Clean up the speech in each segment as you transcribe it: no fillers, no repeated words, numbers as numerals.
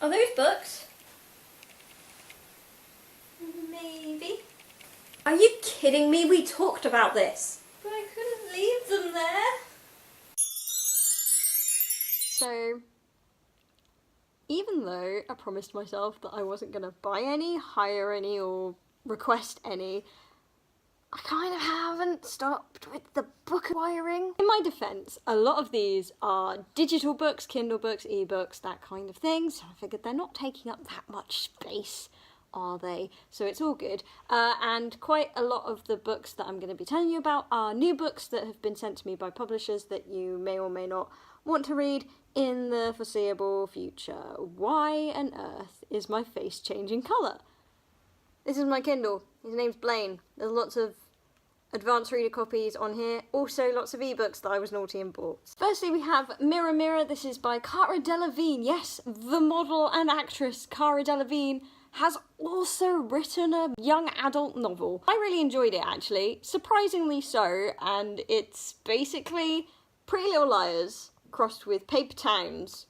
Are those books? Maybe. Are you kidding me? We talked about this. But I couldn't leave them there. So, even though I promised myself that I wasn't going to buy any, hire any, or request any, I kind of haven't stopped with the book acquiring. In my defence, a lot of these are digital books, Kindle books, ebooks, that kind of thing, so I figured they're not taking up that much space, are they? So it's all good. And quite a lot of the books that I'm going to be telling you about are new books that have been sent to me by publishers that you may or may not want to read in the foreseeable future. Why on earth is my face changing colour? This is my Kindle. His name's Blaine. There's lots of advanced reader copies on here. Also lots of ebooks that I was naughty and bought. Firstly we have Mirror Mirror. This is by Cara Delevingne. Yes, the model and actress Cara Delevingne has also written a young adult novel. I really enjoyed it actually, surprisingly so, and it's basically Pretty Little Liars crossed with Paper Towns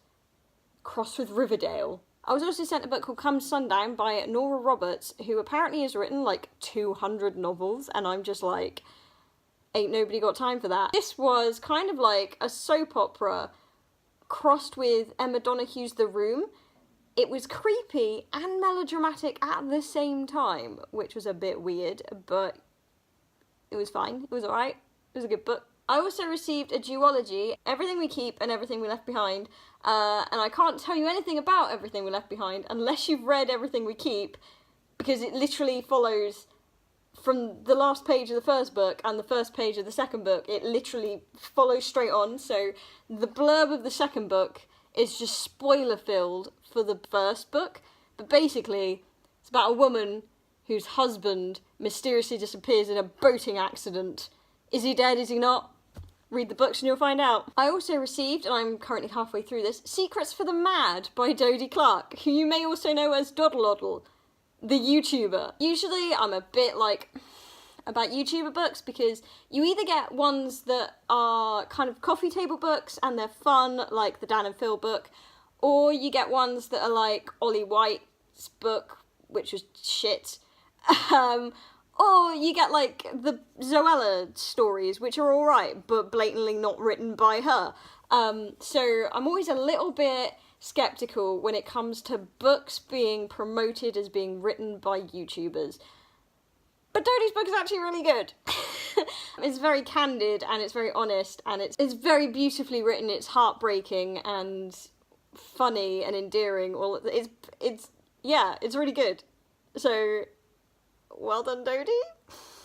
crossed with Riverdale. I was also sent a book called Come Sundown by Nora Roberts, who apparently has written like 200 novels, and I'm just like, ain't nobody got time for that. This was kind of like a soap opera crossed with Emma Donohue's The Room. It was creepy and melodramatic at the same time, which was a bit weird, but it was fine. It was alright. It was a good book. I also received a duology, Everything We Keep and Everything We Left Behind, and I can't tell you anything about Everything We Left Behind unless you've read Everything We Keep, because it literally follows from the last page of the first book and the first page of the second book. It literally follows straight on, so the blurb of the second book is just spoiler-filled for the first book, but basically it's about a woman whose husband mysteriously disappears in a boating accident. Is he dead? Is he not? Read the books and you'll find out. I also received, and I'm currently halfway through this, Secrets for the Mad by Dodie Clark, who you may also know as Doddle, the YouTuber. Usually I'm a bit like about YouTuber books because you either get ones that are kind of coffee table books and they're fun, like the Dan and Phil book, or you get ones that are like Ollie White's book, which was shit. Or you get like the Zoella stories, which are alright, but blatantly not written by her. So I'm always a little bit skeptical when it comes to books being promoted as being written by YouTubers. But Dodie's book is actually really good. It's very candid and it's very honest and it's very beautifully written. It's heartbreaking and funny and endearing. It's really good. So, well done, Dodie.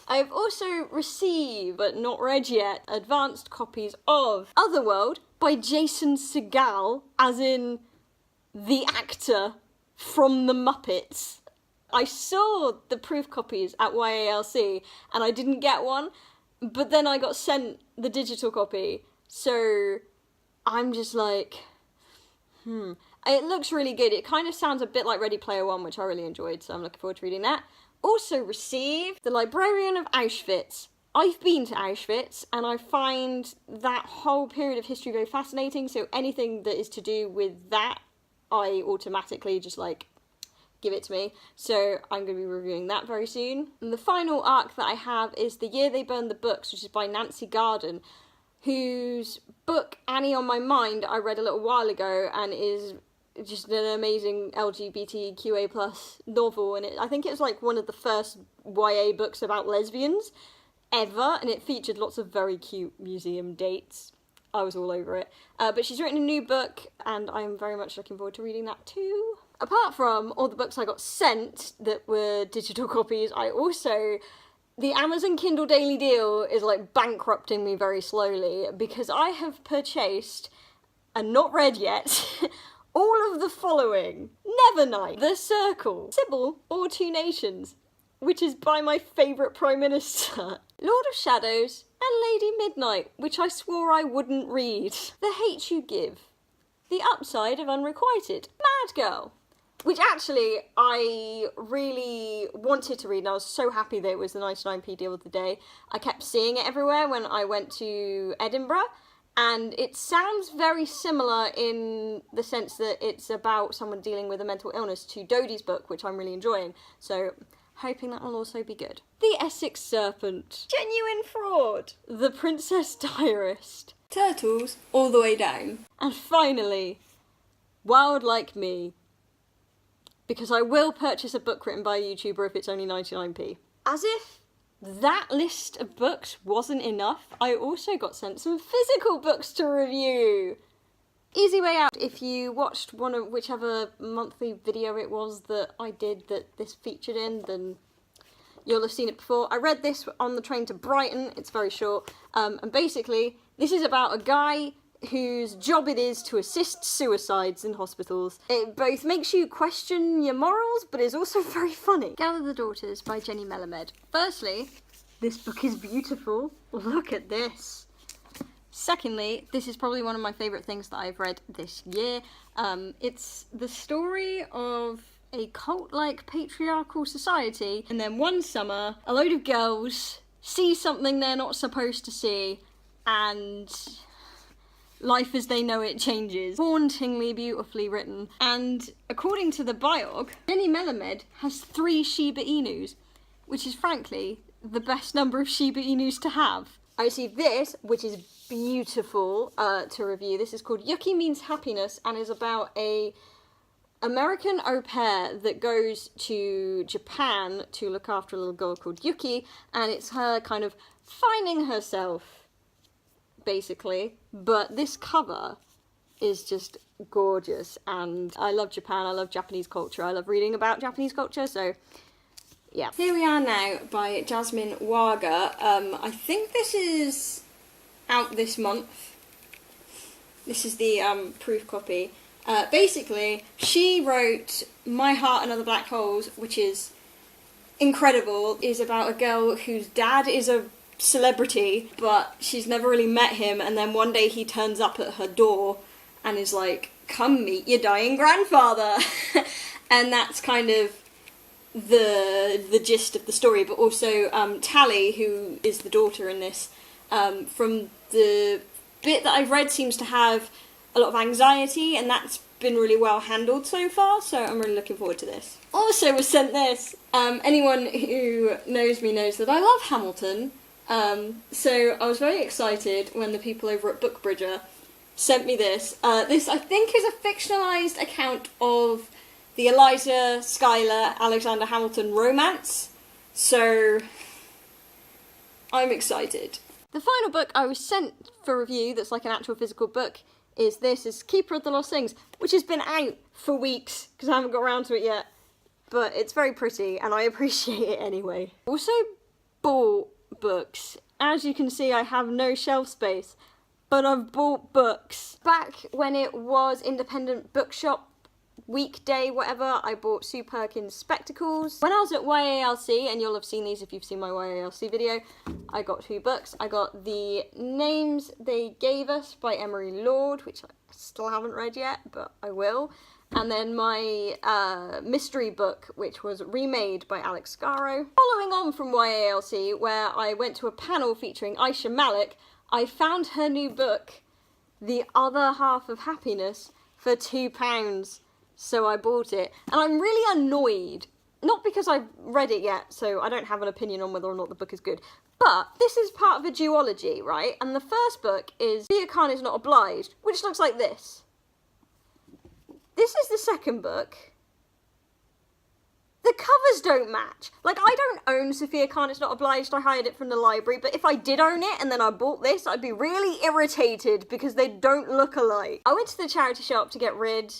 I've also received, but not read yet, advanced copies of Otherworld by Jason Segel, as in the actor from The Muppets. I saw the proof copies at YALC and I didn't get one, but then I got sent the digital copy, so I'm just like, It looks really good. It kind of sounds a bit like Ready Player One, which I really enjoyed, so I'm looking forward to reading that. Also received The Librarian of Auschwitz. I've been to Auschwitz and I find that whole period of history very fascinating, so anything that is to do with that, I automatically just like, give it to me. So I'm going to be reviewing that very soon. And the final arc that I have is The Year They Burned the Books, which is by Nancy Garden, whose book Annie on My Mind I read a little while ago and is just an amazing LGBTQA+ novel, and I think it was like one of the first YA books about lesbians ever, and it featured lots of very cute museum dates. I was all over it. But she's written a new book and I'm very much looking forward to reading that too. Apart from all the books I got sent that were digital copies, the Amazon Kindle Daily Deal is like bankrupting me very slowly because I have purchased, and not read yet, all of the following: Nevernight, The Circle, Sybil or Two Nations, which is by my favourite Prime Minister, Lord of Shadows, and Lady Midnight, which I swore I wouldn't read, The Hate You Give, The Upside of Unrequited, Mad Girl, which actually I really wanted to read, and I was so happy that it was the 99p deal of the day. I kept seeing it everywhere when I went to Edinburgh, And it sounds very similar in the sense that it's about someone dealing with a mental illness to Dodie's book, which I'm really enjoying. So, hoping that will also be good. The Essex Serpent. Genuine Fraud. The Princess Diarist. Turtles All the Way Down. And finally, Wild Like Me. Because I will purchase a book written by a YouTuber if it's only 99p. As if that list of books wasn't enough, I also got sent some physical books to review. Easy way out, if you watched one of whichever monthly video it was that I did that this featured in, then you'll have seen it before. I read this on the train to Brighton, it's very short, and basically this is about a guy whose job it is to assist suicides in hospitals. It both makes you question your morals, but is also very funny. Gather the Daughters by Jenny Melamed. Firstly, this book is beautiful. Look at this. Secondly, this is probably one of my favourite things that I've read this year. It's the story of a cult-like patriarchal society, and then one summer, a load of girls see something they're not supposed to see, and life as they know it changes. Hauntingly beautifully written. And according to the biog, Jenny Melamed has 3 Shiba Inus, which is frankly the best number of Shiba Inus to have. I received this, which is beautiful to review. This is called Yuki Means Happiness and is about a American au pair that goes to Japan to look after a little girl called Yuki, and it's her kind of finding herself, basically. But this cover is just gorgeous, and I love Japan, I love Japanese culture, I love reading about Japanese culture, so yeah. Here we are now by Jasmine Waga. I think this is out this month. This is the proof copy. Basically, she wrote My Heart and Other Black Holes, which is incredible. Is about a girl whose dad is a celebrity, but she's never really met him, and then one day he turns up at her door and is like, come meet your dying grandfather. And that's kind of the gist of the story. But also Tally, who is the daughter in this, from the bit that I've read, seems to have a lot of anxiety, and that's been really well handled so far, so I'm really looking forward to this. Also was sent this. Anyone who knows me knows that I love Hamilton. So I was very excited when the people over at Bookbridger sent me this. This, I think, is a fictionalised account of the Eliza Schuyler Alexander Hamilton romance, so I'm excited. The final book I was sent for review that's like an actual physical book is this, is Keeper of the Lost Things, which has been out for weeks because I haven't got around to it yet, but it's very pretty and I appreciate it anyway. Also bought books. As you can see, I have no shelf space, but I've bought books. Back when it was independent bookshop weekday, whatever, I bought Sue Perkins' Spectacles. When I was at YALC, and you'll have seen these if you've seen my YALC video, I got 2 books. I got The Names They Gave Us by Emery Lord, which I still haven't read yet, but I will. And then my mystery book, which was Remade by Alex Scarrow. Following on from YALC, where I went to a panel featuring Aisha Malik, I found her new book, The Other Half of Happiness, for £2. So I bought it. And I'm really annoyed. Not because I've read it yet, so I don't have an opinion on whether or not the book is good. But this is part of a duology, right? And the first book is Sophia Khan Is Not Obliged, which looks like this. This is the second book. The covers don't match. Like, I don't own Sophia Khan Is Not Obliged, I hired it from the library, but if I did own it and then I bought this, I'd be really irritated because they don't look alike. I went to the charity shop to get rid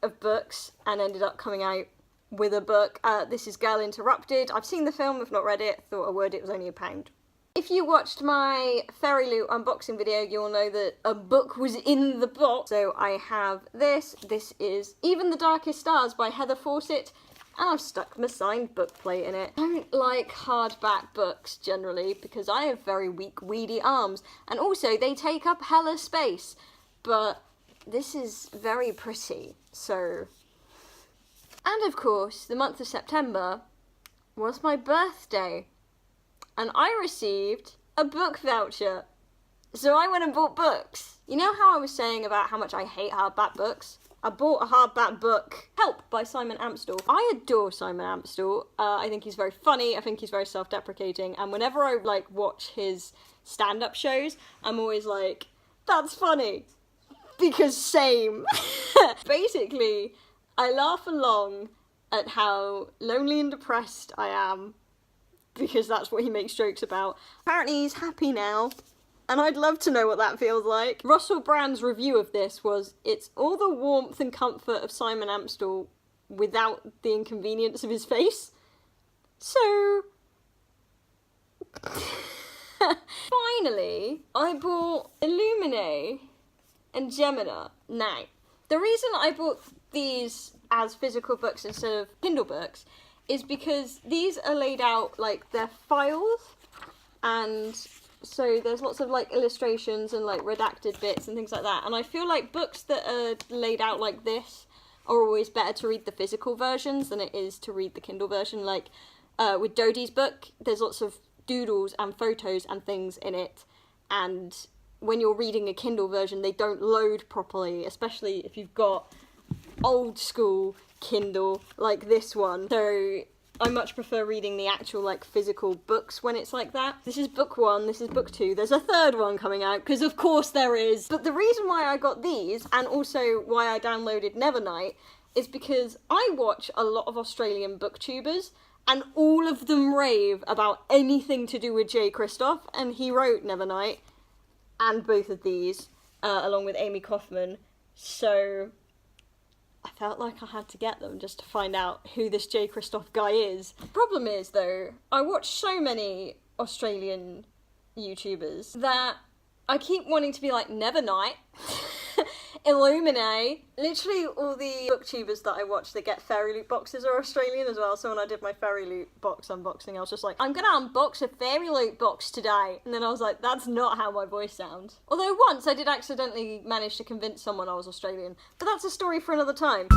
of books and ended up coming out with a book. This is Girl Interrupted. I've seen the film, I've not read it, thought I would, it was only £1. If you watched my Fairy Loot unboxing video, you'll know that a book was in the box. So I have this. This is Even the Darkest Stars by Heather Fawcett, and I've stuck my signed book plate in it. I don't like hardback books generally because I have very weak, weedy arms, and also they take up hella space, but this is very pretty, so. And of course, the month of September was my birthday, and I received a book voucher. So I went and bought books. You know how I was saying about how much I hate hardback books? I bought a hardback book, Help by Simon Amstell. I adore Simon Amstell. I think he's very funny, I think he's very self-deprecating, and whenever I watch his stand-up shows, I'm always like, that's funny. Because same. Basically, I laugh along at how lonely and depressed I am, because that's what he makes jokes about. Apparently he's happy now, and I'd love to know what that feels like. Russell Brand's review of this was, it's all the warmth and comfort of Simon Amstell without the inconvenience of his face. So... Finally, I bought Illumine and Gemini. Now, the reason I bought these as physical books instead of Kindle books is because these are laid out like they're files, and so there's lots of illustrations and redacted bits and things like that, and I feel like books that are laid out like this are always better to read the physical versions than it is to read the Kindle version. With Dodie's book, there's lots of doodles and photos and things in it, and when you're reading a Kindle version they don't load properly, especially if you've got old school Kindle like this one. So I much prefer reading the actual physical books when it's like that. This is book 1, this is book 2, there's a third one coming out, because of course there is. But the reason why I got these, and also why I downloaded Nevernight, is because I watch a lot of Australian booktubers, and all of them rave about anything to do with Jay Kristoff, and he wrote Nevernight, and both of these, along with Amy Kaufman, so I felt like I had to get them just to find out who this Jay Kristoff guy is. Problem is, though, I watch so many Australian YouTubers that I keep wanting to be like Nevernight, Illumine. Literally all the booktubers that I watch that get Fairy Loot boxes are Australian as well, so when I did my Fairy Loot box unboxing I was just like, I'm gonna unbox a Fairy Loot box today, and then I was like, that's not how my voice sounds. Although once I did accidentally manage to convince someone I was Australian, but that's a story for another time.